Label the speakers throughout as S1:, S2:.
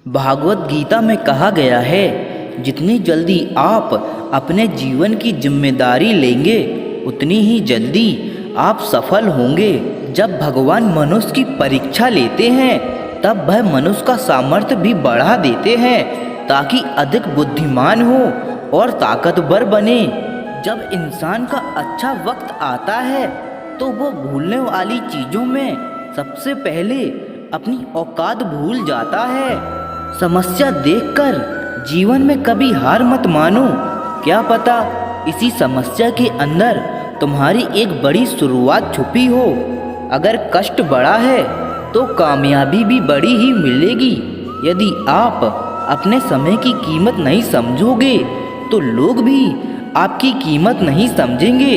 S1: भागवत गीता में कहा गया है, जितनी जल्दी आप अपने जीवन की जिम्मेदारी लेंगे उतनी ही जल्दी आप सफल होंगे। जब भगवान मनुष्य की परीक्षा लेते हैं तब वह मनुष्य का सामर्थ्य भी बढ़ा देते हैं ताकि अधिक बुद्धिमान हो और ताकतवर बने। जब इंसान का अच्छा वक्त आता है तो वो भूलने वाली चीज़ों में सबसे पहले अपनी औकात भूल जाता है। समस्या देखकर जीवन में कभी हार मत मानो। क्या पता इसी समस्या के अंदर तुम्हारी एक बड़ी शुरुआत छुपी हो। अगर कष्ट बड़ा है तो कामयाबी भी बड़ी ही मिलेगी। यदि आप अपने समय की कीमत नहीं समझोगे तो लोग भी आपकी कीमत नहीं समझेंगे।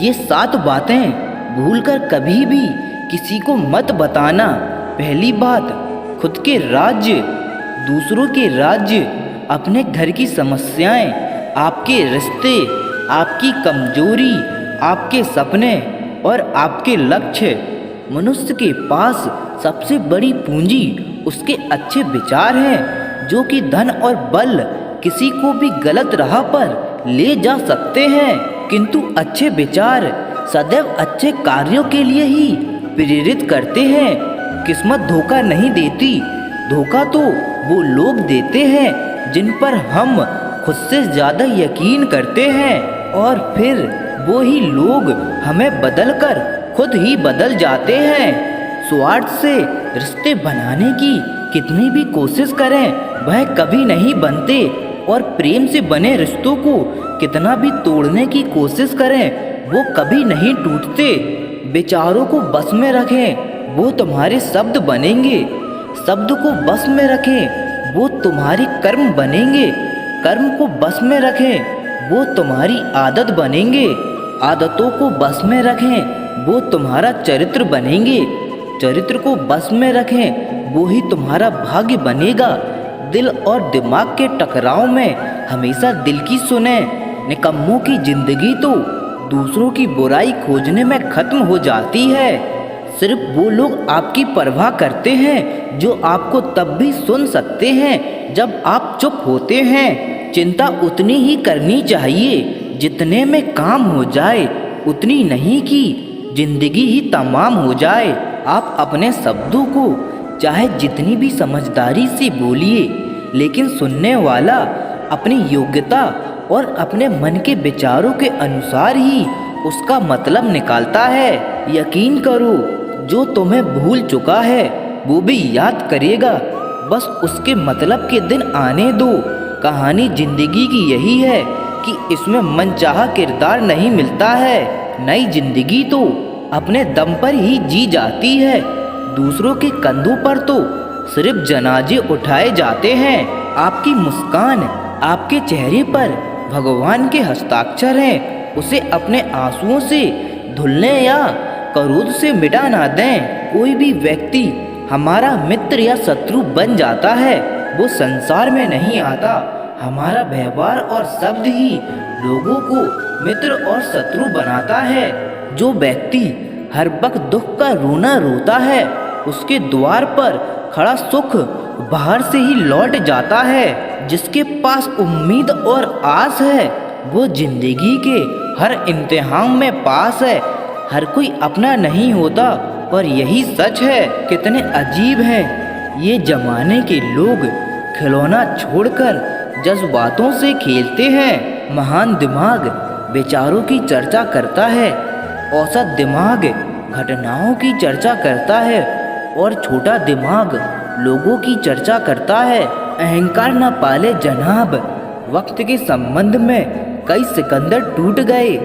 S1: ये 7 बातें भूलकर कभी भी किसी को मत बताना। पहली बात, खुद के राज्य, दूसरों के राज्य, अपने घर की समस्याएं, आपके रिश्ते, आपकी कमजोरी, आपके सपने और आपके लक्ष्य। मनुष्य के पास सबसे बड़ी पूंजी उसके अच्छे विचार हैं, जो कि धन और बल किसी को भी गलत राह पर ले जा सकते हैं, किंतु अच्छे विचार सदैव अच्छे कार्यों के लिए ही प्रेरित करते हैं। किस्मत धोखा नहीं देती, धोखा तो वो लोग देते हैं जिन पर हम खुद से ज़्यादा यकीन करते हैं, और फिर वो ही लोग हमें बदलकर खुद ही बदल जाते हैं। स्वार्थ से रिश्ते बनाने की कितनी भी कोशिश करें वह कभी नहीं बनते, और प्रेम से बने रिश्तों को कितना भी तोड़ने की कोशिश करें वो कभी नहीं टूटते। विचारों को बस में रखें, वो तुम्हारे शब्द बनेंगे। शब्द को बस में रखें, वो तुम्हारी कर्म बनेंगे। कर्म को बस में रखें, वो तुम्हारी आदत बनेंगे। आदतों को बस में रखें, वो तुम्हारा चरित्र बनेंगे। चरित्र को बस में रखें, वो ही तुम्हारा भाग्य बनेगा। दिल और दिमाग के टकराव में हमेशा दिल की सुने। निकम्मों की जिंदगी तो दूसरों की बुराई खोजने में खत्म हो जाती है। सिर्फ वो लोग आपकी परवाह करते हैं जो आपको तब भी सुन सकते हैं जब आप चुप होते हैं। चिंता उतनी ही करनी चाहिए जितने में काम हो जाए, उतनी नहीं कि जिंदगी ही तमाम हो जाए। आप अपने शब्दों को चाहे जितनी भी समझदारी से बोलिए, लेकिन सुनने वाला अपनी योग्यता और अपने मन के विचारों के अनुसार ही उसका मतलब निकालता है। यकीन करो, जो तुम्हें भूल चुका है वो भी याद करेगा, बस उसके मतलब के दिन आने दो। कहानी जिंदगी की यही है कि इसमें मनचाहा किरदार नहीं मिलता है। नई जिंदगी तो अपने दम पर ही जी जाती है, दूसरों के कंधों पर तो सिर्फ जनाजे उठाए जाते हैं। आपकी मुस्कान, आपके चेहरे पर भगवान के हस्ताक्षर हैं, उसे अपने आंसुओं से धुलने या क्रोध से मिटा ना दें। कोई भी व्यक्ति हमारा मित्र या शत्रु बन जाता है, वो संसार में नहीं आता। हमारा व्यवहार और शब्द ही लोगों को मित्र और शत्रु बनाता है। जो व्यक्ति हर वक्त दुख का रोना रोता है, उसके द्वार पर खड़ा सुख बाहर से ही लौट जाता है। जिसके पास उम्मीद और आस है, वो जिंदगी के हर इम्तिहान में पास है। हर कोई अपना नहीं होता, और यही सच है। कितने अजीब हैं ये जमाने के लोग, खिलौना छोड़कर जज्बातों से खेलते हैं। महान दिमाग विचारों की चर्चा करता है, औसत दिमाग घटनाओं की चर्चा करता है, और छोटा दिमाग लोगों की चर्चा करता है। अहंकार न पाले जनाब, वक्त के संबंध में कई सिकंदर टूट गए।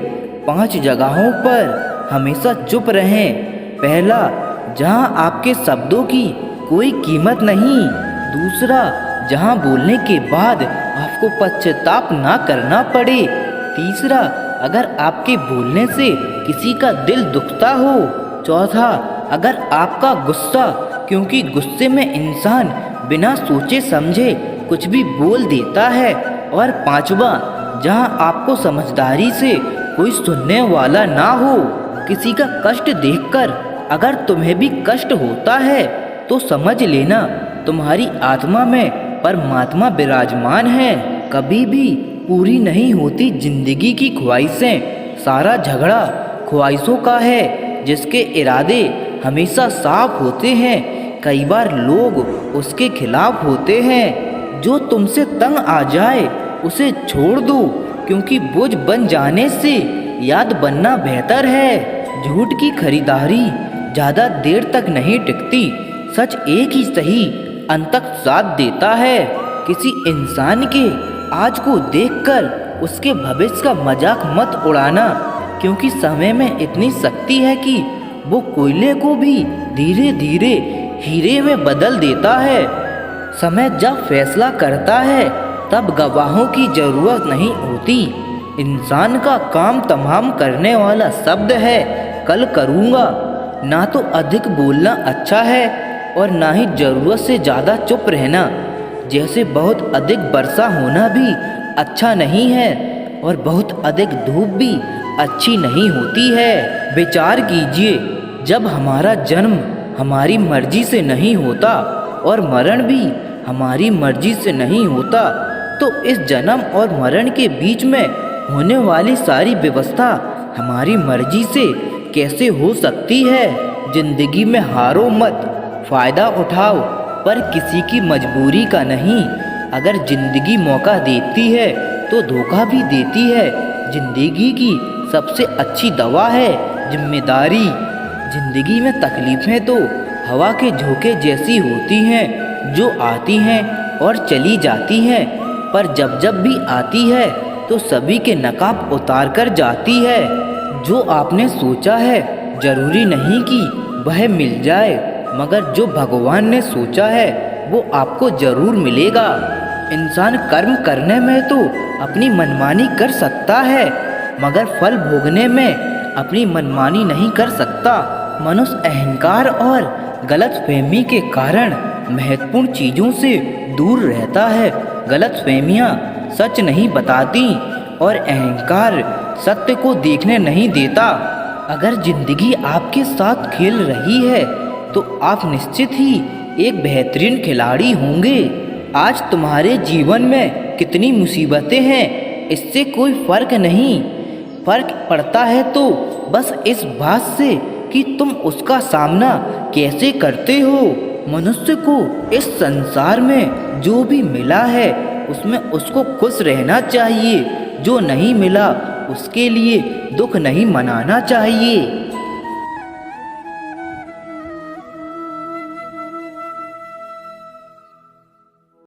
S1: 5 जगहों पर हमेशा चुप रहें। पहला, जहां आपके शब्दों की कोई कीमत नहीं। दूसरा, जहां बोलने के बाद आपको पश्चाताप ना करना पड़े। तीसरा, अगर आपके बोलने से किसी का दिल दुखता हो। चौथा, अगर आपका गुस्सा, क्योंकि गुस्से में इंसान बिना सोचे समझे कुछ भी बोल देता है। और पांचवा, जहां आपको समझदारी से कोई सुनने वाला ना हो। किसी का कष्ट देखकर अगर तुम्हें भी कष्ट होता है तो समझ लेना तुम्हारी आत्मा में परमात्मा विराजमान है। कभी भी पूरी नहीं होती जिंदगी की ख्वाहिशें, सारा झगड़ा ख्वाहिशों का है जिसके इरादे हमेशा साफ होते हैं। कई बार लोग उसके खिलाफ होते हैं। जो तुमसे तंग आ जाए उसे छोड़ दो, क्योंकि बोझ बन जाने से याद बनना बेहतर है। झूठ की खरीदारी ज़्यादा देर तक नहीं टिकती। सच एक ही सही अंत तक साथ देता है। किसी इंसान के आज को देखकर उसके भविष्य का मजाक मत उड़ाना, क्योंकि समय में इतनी शक्ति है कि वो कोयले को भी धीरे धीरे हीरे में बदल देता है। समय जब फैसला करता है तब गवाहों की जरूरत नहीं होती। इंसान का काम तमाम करने वाला शब्द है कल करूँगा। ना तो अधिक बोलना अच्छा है और ना ही ज़रूरत से ज़्यादा चुप रहना। जैसे बहुत अधिक वर्षा होना भी अच्छा नहीं है और बहुत अधिक धूप भी अच्छी नहीं होती है। विचार कीजिए, जब हमारा जन्म हमारी मर्जी से नहीं होता और मरण भी हमारी मर्जी से नहीं होता, तो इस जन्म और मरण के बीच में होने वाली सारी व्यवस्था हमारी मर्जी से कैसे हो सकती है। जिंदगी में हारो मत, फ़ायदा उठाओ, पर किसी की मजबूरी का नहीं। अगर जिंदगी मौका देती है तो धोखा भी देती है। जिंदगी की सबसे अच्छी दवा है जिम्मेदारी। जिंदगी में तकलीफ़ें तो हवा के झोंके जैसी होती हैं, जो आती हैं और चली जाती हैं, पर जब जब भी आती है तो सभी के नकाब उतार कर जाती है। जो आपने सोचा है जरूरी नहीं कि वह मिल जाए, मगर जो भगवान ने सोचा है वो आपको जरूर मिलेगा। इंसान कर्म करने में तो अपनी मनमानी कर सकता है, मगर फल भोगने में अपनी मनमानी नहीं कर सकता। मनुष्य अहंकार और गलतफहमी के कारण महत्वपूर्ण चीज़ों से दूर रहता है। गलतफहमियाँ सच नहीं बताती और अहंकार सत्य को देखने नहीं देता। अगर जिंदगी आपके साथ खेल रही है तो आप निश्चित ही एक बेहतरीन खिलाड़ी होंगे। आज तुम्हारे जीवन में कितनी मुसीबतें हैं, इससे कोई फर्क नहीं। फर्क पड़ता है तो बस इस बात से कि तुम उसका सामना कैसे करते हो। मनुष्य को इस संसार में जो भी मिला है उसमें उसको खुश रहना चाहिए। जो नहीं मिला उसके लिए दुख नहीं मनाना चाहिए।